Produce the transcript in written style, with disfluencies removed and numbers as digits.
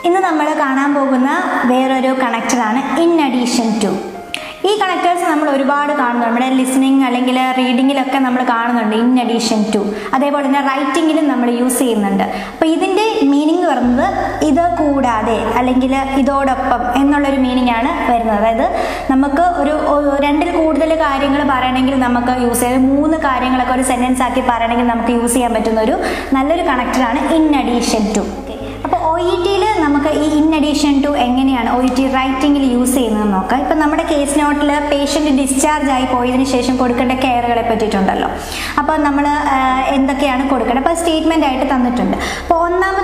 ഇന്ന് നമ്മൾ കാണാൻ പോകുന്ന വേറൊരു കണക്ടറാണ് ഇൻ അഡീഷൻ ടു. ഈ കണക്ടേഴ്സ് നമ്മൾ ഒരുപാട് കാണുന്നുണ്ട്. നമ്മുടെ ലിസണിങ് അല്ലെങ്കിൽ റീഡിങ്ങിലൊക്കെ നമ്മൾ കാണുന്നുണ്ട് ഇൻ അഡീഷൻ ടു. അതേപോലെ തന്നെ റൈറ്റിങ്ങിലും നമ്മൾ യൂസ് ചെയ്യുന്നുണ്ട്. അപ്പോൾ ഇതിൻ്റെ മീനിങ് പറയുന്നത് ഇത് കൂടാതെ അല്ലെങ്കിൽ ഇതോടൊപ്പം എന്നുള്ളൊരു മീനിങ് ആണ് വരുന്നത്. അതായത് നമുക്ക് രണ്ടിൽ കൂടുതൽ കാര്യങ്ങൾ പറയണമെങ്കിൽ നമുക്ക് യൂസ് ചെയ്യാം. 3 കാര്യങ്ങളൊക്കെ ഒരു സെൻറ്റൻസ് ആക്കി പറയണമെങ്കിൽ നമുക്ക് യൂസ് ചെയ്യാൻ പറ്റുന്ന ഒരു നല്ലൊരു കണക്ടറാണ് ഇൻ അഡീഷൻ ടു. അപ്പോൾ ഒ ഇ ടിയിൽ നമുക്ക് ഈ ഇൻ അഡീഷൻ ടു എങ്ങനെയാണ് ഒ ഇ ടി റൈറ്റിങ്ങിൽ യൂസ് ചെയ്യുന്നത് നോക്കാം. ഇപ്പം നമ്മുടെ കേസ് നോട്ടിൽ പേഷ്യൻ്റ് ഡിസ്ചാർജ് ആയി പോയതിന് ശേഷം കൊടുക്കേണ്ട കെയറുകളെ പറ്റിയിട്ടുണ്ടല്ലോ. അപ്പോൾ നമ്മൾ എന്തൊക്കെയാണ് കൊടുക്കേണ്ടത്, അപ്പോൾ സ്റ്റേറ്റ്മെൻ്റ് ആയിട്ട് തന്നിട്ടുണ്ട്. അപ്പോൾ ഒന്നാമത്തെ